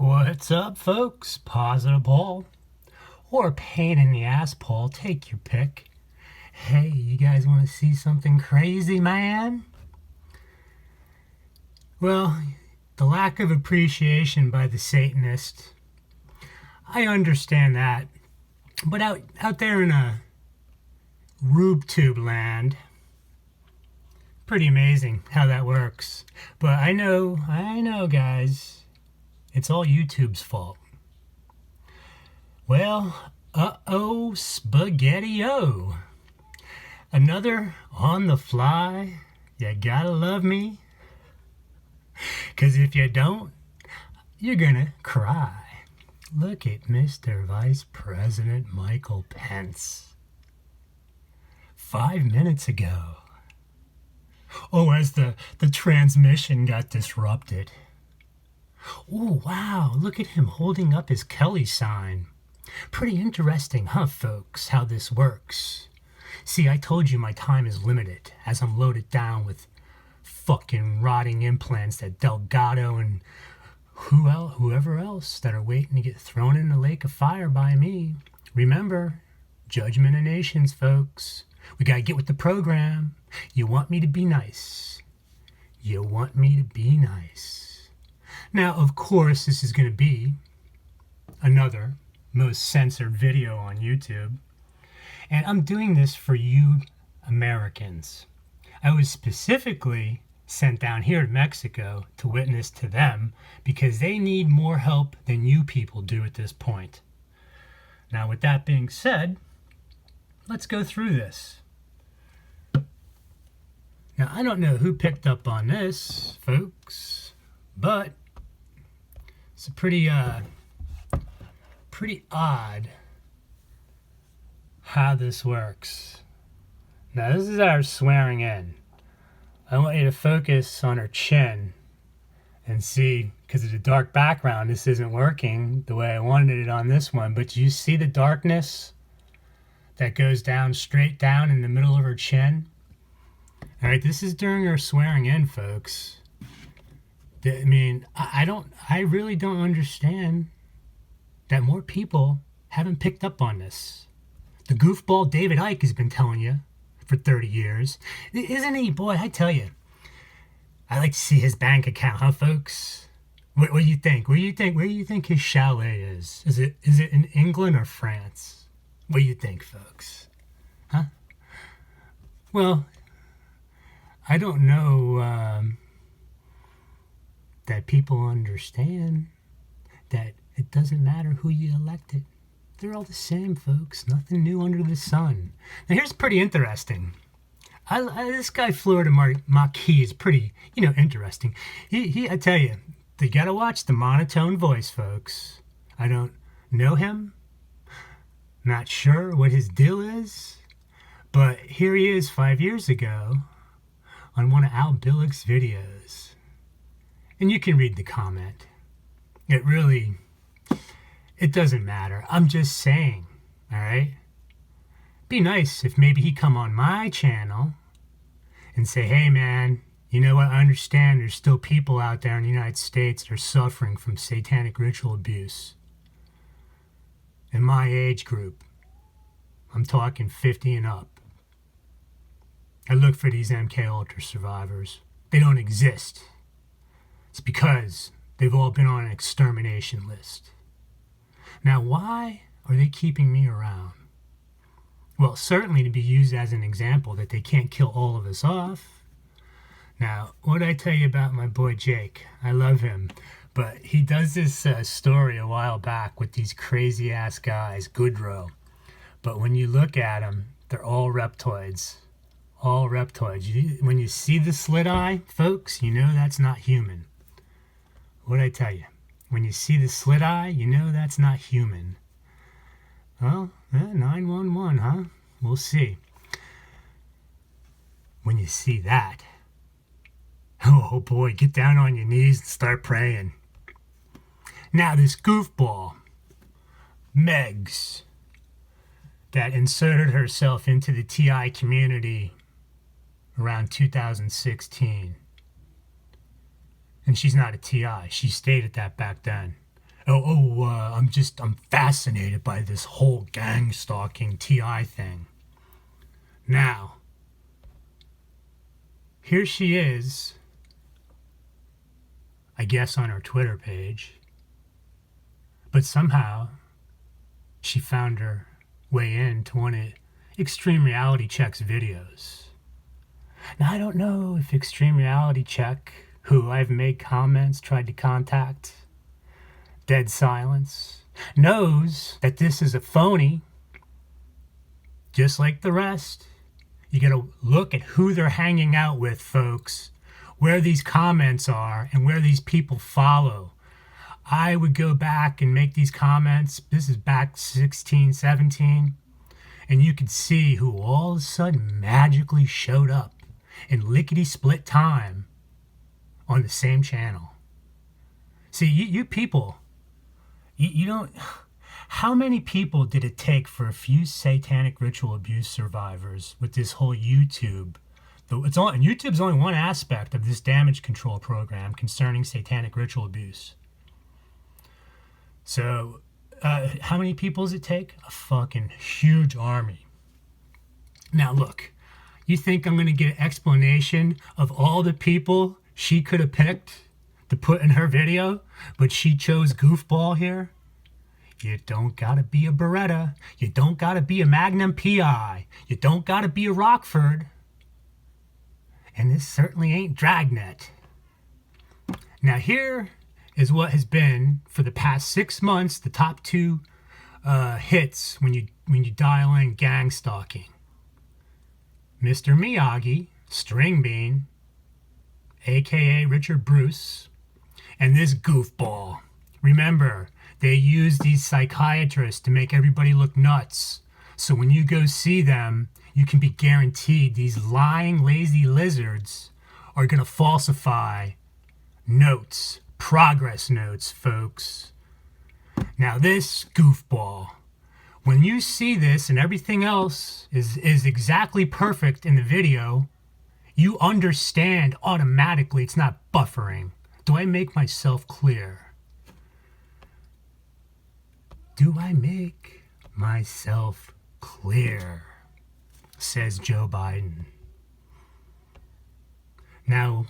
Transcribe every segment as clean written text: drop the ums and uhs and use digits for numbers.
What's up, folks? Positive Paul or pain in the ass Paul, take your pick. Hey, you guys want to see something crazy, man? Well, the lack of appreciation by the Satanist, I understand that. But out there in a Rube Tube land, pretty amazing how that works. But I know, guys, it's all YouTube's fault. Well, spaghetti-o. Another on the fly, you gotta love me. 'Cause if you don't, you're gonna cry. Look at Mr. Vice President Michael Pence. 5 minutes ago. Oh, as the transmission got disrupted. Oh, wow, look at him holding up his Kelly sign. Pretty interesting, huh, folks, how this works. See, I told you my time is limited, as I'm loaded down with fucking rotting implants that Delgado and whoever else that are waiting to get thrown in the lake of fire by me. Remember, judgment of nations, folks. We gotta get with the program. You want me to be nice. You want me to be nice. Now, of course, this is gonna be another most censored video on YouTube. And I'm doing this for you Americans. I was specifically sent down here to Mexico to witness to them because they need more help than you people do at this point. Now, with that being said, let's go through this. Now, I don't know who picked up on this, folks, but it's a pretty odd how this works. Now, this is our swearing in. I want you to focus on her chin and see, because of the dark background, this isn't working the way I wanted it on this one, but you see the darkness that goes down straight down in the middle of her chin? All right, this is during her swearing in, folks. I mean, I really don't understand that more people haven't picked up on this. The goofball David Icke has been telling you for 30 years. Isn't he? Boy, I tell you, I like to see his bank account, huh, folks? What do you think? Where do you think his chalet is? Is it in England or France? What do you think, folks? Huh? Well, I don't know that people understand that it doesn't matter who you elected. They're all the same, folks. Nothing new under the sun. Now, here's pretty interesting. This guy, Florida Marquis, is pretty, interesting. I tell you, you gotta watch the monotone voice, folks. I don't know him. Not sure what his deal is. But here he is 5 years ago on one of Al Billick's videos. And you can read the comment. It doesn't matter. I'm just saying, all right? Be nice if maybe he come on my channel and say, hey, man, you know what? I understand there's still people out there in the United States that are suffering from satanic ritual abuse. In my age group, I'm talking 50 and up. I look for these MK Ultra survivors. They don't exist. It's because they've all been on an extermination list. Now, why are they keeping me around? Well, certainly to be used as an example that they can't kill all of us off. Now, what did I tell you about my boy Jake? I love him. But he does this story a while back with these crazy-ass guys, Goodrow. But when you look at them, they're all reptoids. All reptoids. When you see the slit eye, folks, you know that's not human. What did I tell you? When you see the slit eye, you know that's not human. Well, 911, huh? We'll see. When you see that, oh boy, get down on your knees and start praying. Now this goofball, Megs, that inserted herself into the TI community around 2016. And she's not a TI. She stated that back then. I'm fascinated by this whole gang stalking TI thing. Now, here she is, I guess on her Twitter page, but somehow she found her way into one of Extreme Reality Check's videos. Now, I don't know if Extreme Reality Check, who I've made comments, tried to contact, dead silence, knows that this is a phony, just like the rest. You gotta look at who they're hanging out with, folks, where these comments are, and where these people follow. I would go back and make these comments. This is back 16, 17. And you could see who all of a sudden magically showed up in lickety-split time on the same channel. See, you people, you don't... How many people did it take for a few satanic ritual abuse survivors with this whole YouTube? And YouTube's only one aspect of this damage control program concerning satanic ritual abuse. So, how many people does it take? A fucking huge army. Now look, you think I'm going to get an explanation of all the people she could have picked to put in her video, but she chose Goofball here? You don't gotta be a Beretta. You don't gotta be a Magnum PI. You don't gotta be a Rockford. And this certainly ain't Dragnet. Now here is what has been, for the past 6 months, the top two hits when you dial in gang stalking. Mr. Miyagi, String Bean, aka Richard Bruce, and this goofball. Remember, they use these psychiatrists to make everybody look nuts. So when you go see them, you can be guaranteed these lying, lazy lizards are going to falsify notes, progress notes, folks. Now this goofball, when you see this and everything else is exactly perfect in the video, you understand automatically it's not buffering. Do I make myself clear? Do I make myself clear? Says Joe Biden. Now,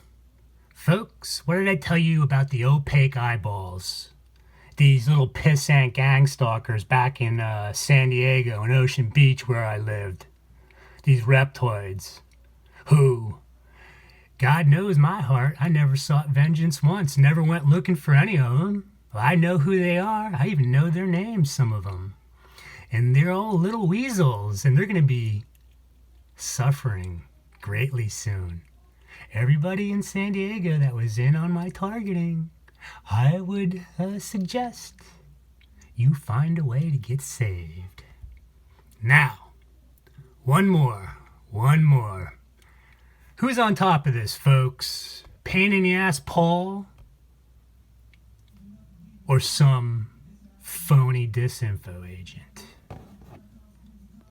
folks, what did I tell you about the opaque eyeballs? These little pissant gang stalkers back in San Diego and Ocean Beach where I lived. These reptoids who, God knows my heart, I never sought vengeance once, never went looking for any of them. I know who they are. I even know their names, some of them. And they're all little weasels, and they're going to be suffering greatly soon. Everybody in San Diego that was in on my targeting, I would suggest you find a way to get saved. Now, one more. Who's on top of this, folks? Pain in the ass Paul? Or some phony disinfo agent?